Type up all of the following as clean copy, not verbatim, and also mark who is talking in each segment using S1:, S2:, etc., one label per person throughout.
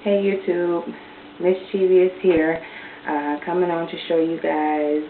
S1: Hey YouTube, Mischievous here, coming on to show you guys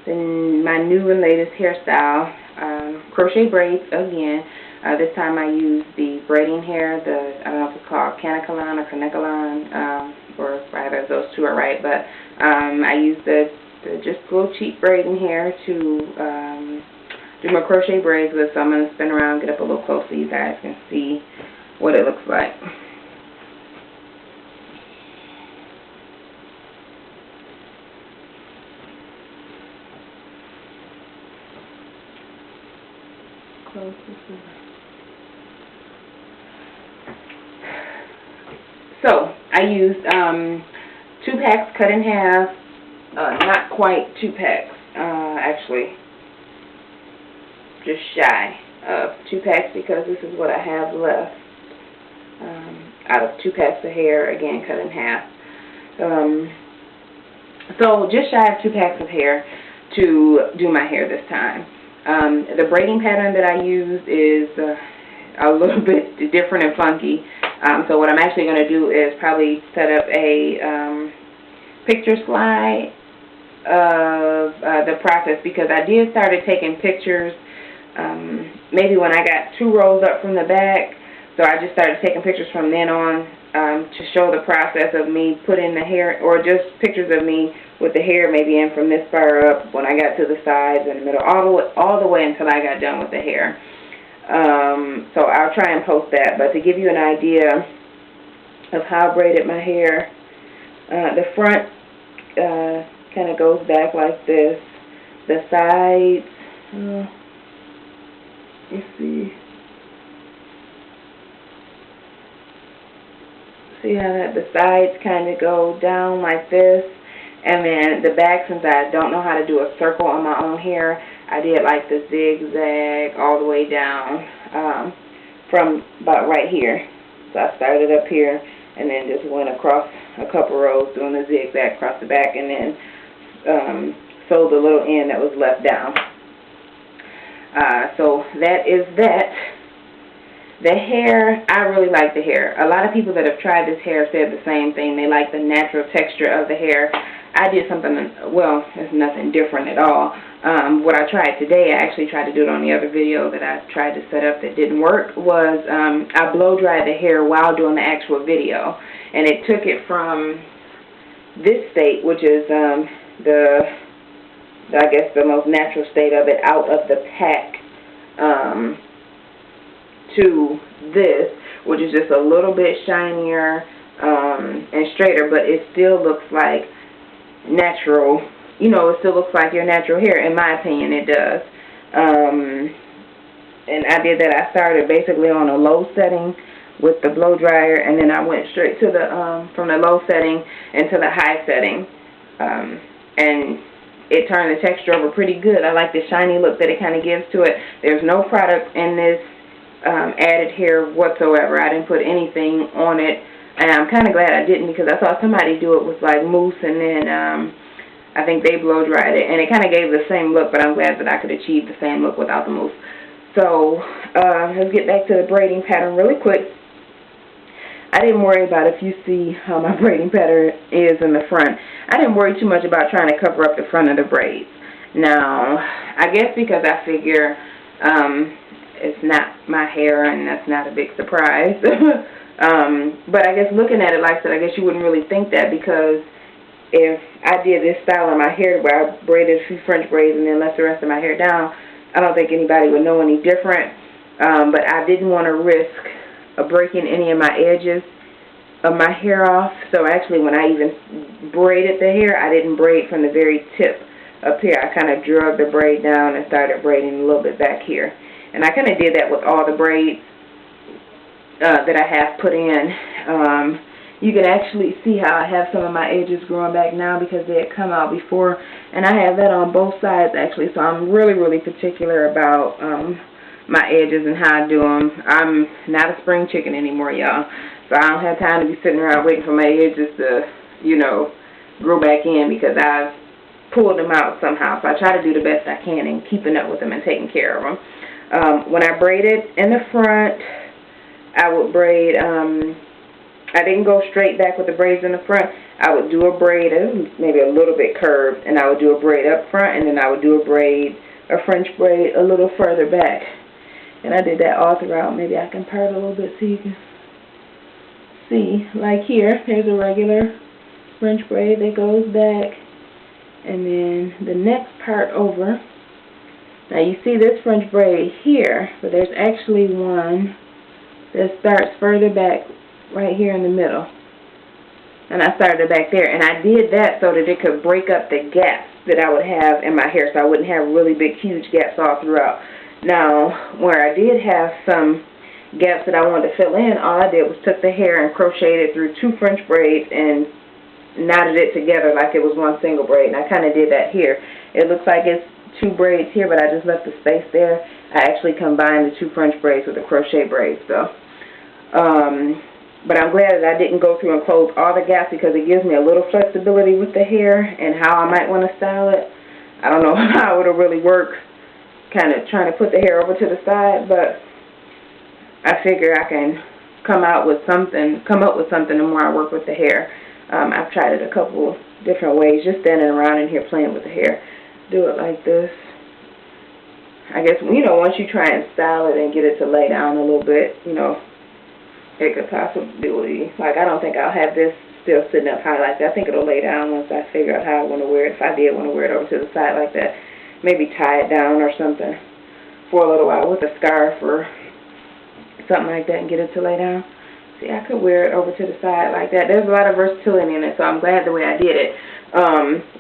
S1: my new and latest hairstyle, crochet braids again. This time I used the braiding hair, I don't know if it's called Kanekalon or Kanekalon, or either those two are right, but I used the just little cheap braiding hair to do my crochet braids with, so I'm going to spin around, get up a little close so you guys can see what it looks like. So I used 2 packs cut in half, not quite 2 packs, actually just shy of 2 packs, because this is what I have left out of 2 packs of hair, again cut in half. So just shy of 2 packs of hair to do my hair this time. The braiding pattern that I used is a little bit different and funky. So what I'm actually going to do is probably set up a picture slide of the process, because I did started taking pictures maybe when I got 2 rows up from the back. So I just started taking pictures from then on to show the process of me putting the hair, or just pictures of me with the hair maybe in from this far up when I got to the sides and the middle, all the way until I got done with the hair. So I'll try and post that. But to give you an idea of how I braided my hair, the front kind of goes back like this. The sides, let's see. See how the sides kind of go down like this, and then the back, since I don't know how to do a circle on my own hair, I did like the zigzag all the way down from about right here. So I started up here and then just went across a couple rows doing the zigzag across the back, and then sewed the little end that was left down. So that is that. The hair, I really like the hair. A lot of people that have tried this hair said the same thing. They like the natural texture of the hair. I did something, well, it's nothing different at all. What I tried today, I actually tried to do it on the other video that I tried to set up that didn't work, was I blow dried the hair while doing the actual video. And it took it from this state, which is I guess the most natural state of it, out of the pack, to this, which is just a little bit shinier and straighter, but it still looks like natural. You know, it still looks like your natural hair. In my opinion, it does. And I did that. I started basically on a low setting with the blow dryer, and then I went straight to the from the low setting into the high setting, and it turned the texture over pretty good. I like the shiny look that it kind of gives to it. There's no product in this added hair whatsoever. I didn't put anything on it, and I'm kind of glad I didn't, because I saw somebody do it with like mousse, and then I think they blow dried it, and it kind of gave the same look, but I'm glad that I could achieve the same look without the mousse. So let's get back to the braiding pattern really quick. I didn't worry about, if you see how my braiding pattern is in the front, I didn't worry too much about trying to cover up the front of the braids. Now, I guess because I figure it's not my hair, and that's not a big surprise. But I guess looking at it like that, I guess you wouldn't really think that, because if I did this style of my hair where I braided a few French braids and then left the rest of my hair down, I don't think anybody would know any different. But I didn't want to risk breaking any of my edges of my hair off. So actually, when I even braided the hair, I didn't braid from the very tip up here. I kind of drug the braid down and started braiding a little bit back here. And I kind of did that with all the braids that I have put in. You can actually see how I have some of my edges growing back now, because they had come out before. And I have that on both sides, actually. So I'm really, really particular about my edges and how I do them. I'm not a spring chicken anymore, y'all. So I don't have time to be sitting around waiting for my edges to, you know, grow back in, because I've pulled them out somehow. So I try to do the best I can in keeping up with them and taking care of them. When I braided in the front, I would braid I didn't go straight back with the braids in the front. I would do a braid, maybe a little bit curved, and I would do a braid up front, and then I would do a braid, a French braid, a little further back. And I did that all throughout. Maybe I can part a little bit so you can see. Like here, there's a regular French braid that goes back. And then the next part over. Now you see this French braid here, but there's actually one that starts further back right here in the middle. And I started back there, and I did that so that it could break up the gaps that I would have in my hair, so I wouldn't have really big, huge gaps all throughout. Now, where I did have some gaps that I wanted to fill in, all I did was took the hair and crocheted through 2 French braids and knotted it together like it was one single braid, and I kind of did that here. It looks like it's 2 braids here, but I just left the space there. I actually combined the 2 French braids with the crochet braids, though. But I'm glad that I didn't go through and close all the gaps because it gives me a little flexibility with the hair and how I might want to style it. I don't know how it will really work, kind of trying to put the hair over to the side, but I figure I can come up with something the more I work with the hair. I've tried it a couple different ways, just standing around in here playing with the hair. Do it like this. I guess, once you try and style it and get it to lay down a little bit, it could possibly, like, I don't think I'll have this still sitting up high like that. I think it'll lay down once I figure out how I want to wear it. If I did want to wear it over to the side like that, maybe tie it down or something for a little while with a scarf or something like that and get it to lay down. See, I could wear it over to the side like that. There's a lot of versatility in it, so I'm glad the way I did it.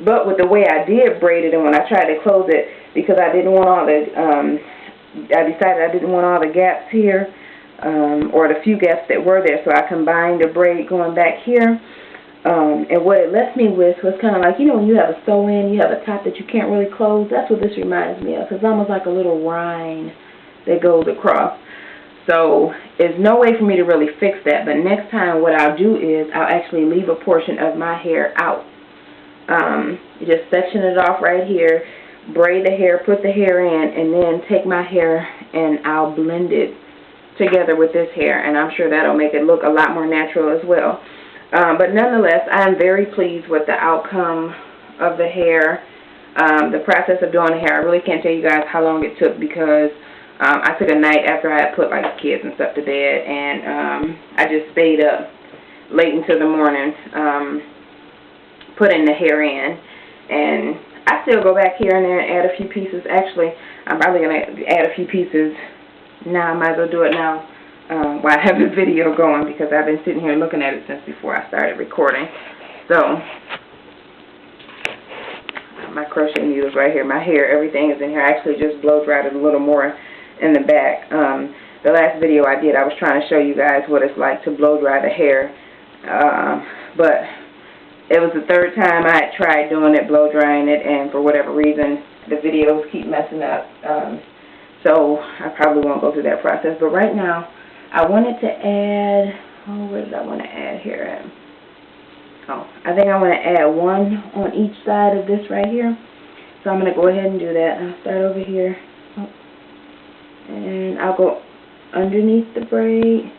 S1: But with the way I did braid it and when I tried to close it, because I didn't want all the, I decided I didn't want all the gaps here, or the few gaps that were there, so I combined the braid going back here. And what it left me with was kind of like, when you have a sew-in, you have a top that you can't really close. That's what this reminds me of. It's almost like a little rind that goes across. So there's no way for me to really fix that, but next time what I'll do is I'll actually leave a portion of my hair out. Just section it off right here, braid the hair, put the hair in, and then take my hair and I'll blend it together with this hair, and I'm sure that'll make it look a lot more natural as well. But nonetheless, I'm very pleased with the outcome of the hair, the process of doing the hair. I really can't tell you guys how long it took because I took a night after I had put like kids and stuff to bed, and I just stayed up late into the morning putting the hair in, and I still go back here and there and add a few pieces. Actually, I'm probably going to add a few pieces now. I might as well do it now while I have the video going because I've been sitting here looking at it since before I started recording. So, my crochet needles right here, my hair, everything is in here. I actually just blow dried it a little more in the back. The last video I did, I was trying to show you guys what it's like to blow dry the hair, but it was the third time I had tried doing it, blow drying it, and for whatever reason the videos keep messing up, so I probably won't go through that process. But right now I wanted to add, where did I want to add here? I think I want to add one on each side of this right here, so I'm going to go ahead and do that. I'll start over here. And I'll go underneath the braid.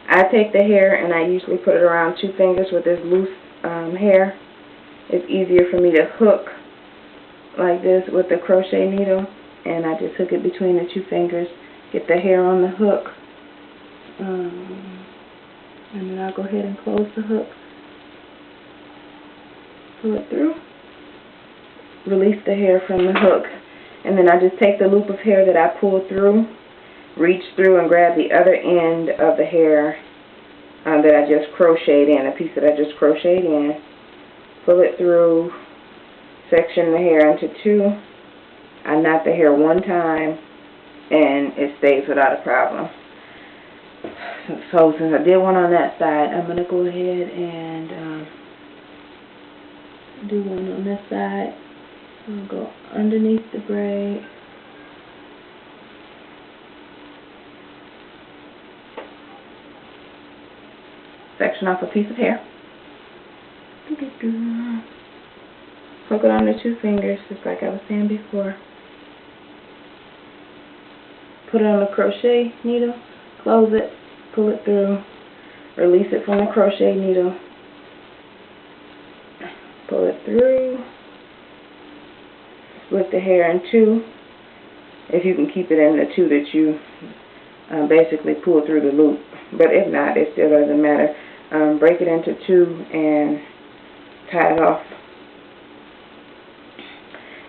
S1: I take the hair and I usually put it around 2 fingers with this loose hair. It's easier for me to hook like this with the crochet needle, and I just hook it between the 2 fingers, get the hair on the hook, and then I'll go ahead and close the hook. Pull it through, release the hair from the hook, and then I just take the loop of hair that I pulled through, reach through and grab the other end of the hair that I just crocheted in, a piece that I just crocheted in, pull it through, section the hair into 2, I knot the hair 1 time, and it stays without a problem. So since I did one on that side, I'm going to go ahead and do one on this side. I'll go underneath the braid. Section off a piece of hair. Hook it on the 2 fingers, just like I was saying before. put it on the crochet needle, close it, pull it through, release it from the crochet needle, pull it through, split the hair in two, if you can keep it in the two that you basically pull through the loop, but if not, it still doesn't matter. Break it into two and tie it off.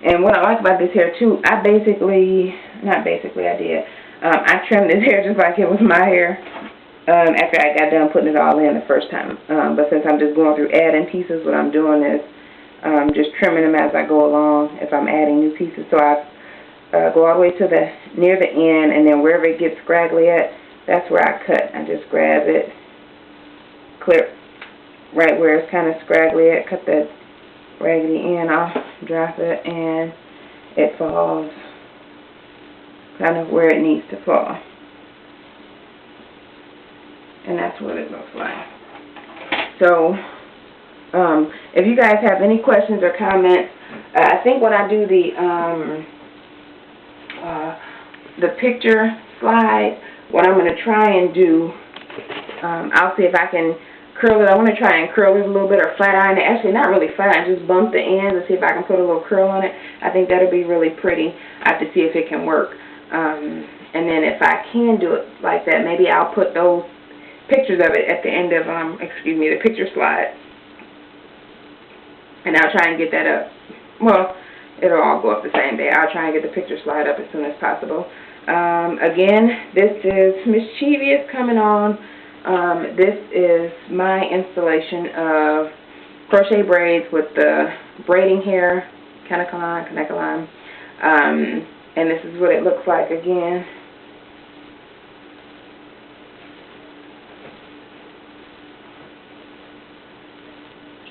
S1: And what I like about this hair too, I trimmed this hair just like it was my hair after I got done putting it all in the first time. But since I'm just going through adding pieces, what I'm doing is just trimming them as I go along if I'm adding new pieces. So I go all the way to near the end, and then wherever it gets scraggly at, that's where I cut. I just grab it, clip right where it's kind of scraggly at, cut that raggedy end off, drop it, and it falls kind of where it needs to fall. And that's what it looks like. So, if you guys have any questions or comments, I think when I do the picture slide, what I'm going to try and do, I'll see if I can curl it. I want to try and curl it a little bit or flat iron it. Actually, not really flat iron, just bump the ends and see if I can put a little curl on it. I think that'll be really pretty. I have to see if it can work. And then if I can do it like that, maybe I'll put those pictures of it at the end of, the picture slide. And I'll try and get that up. Well, it'll all go up the same day. I'll try and get the picture slide up as soon as possible. Again, this is Mischievous coming on. This is my installation of crochet braids with the braiding hair, Kanekalon. And this is what it looks like again.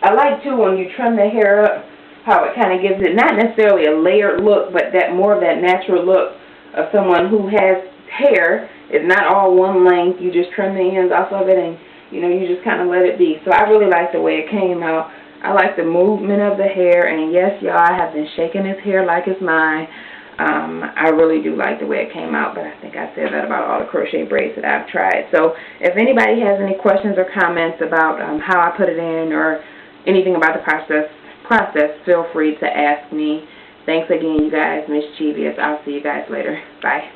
S1: I like too when you trim the hair up, how it kind of gives it not necessarily a layered look, but that more of that natural look of someone who has hair. It's not all one length. You just trim the ends off of it, and you just kind of let it be. So I really like the way it came out. I like the movement of the hair, and yes, y'all, I have been shaking this hair like it's mine. I really do like the way it came out, but I think I said that about all the crochet braids that I've tried. So if anybody has any questions or comments about how I put it in or anything about the process, feel free to ask me. Thanks again, you guys. Mischievous. I'll see you guys later. Bye.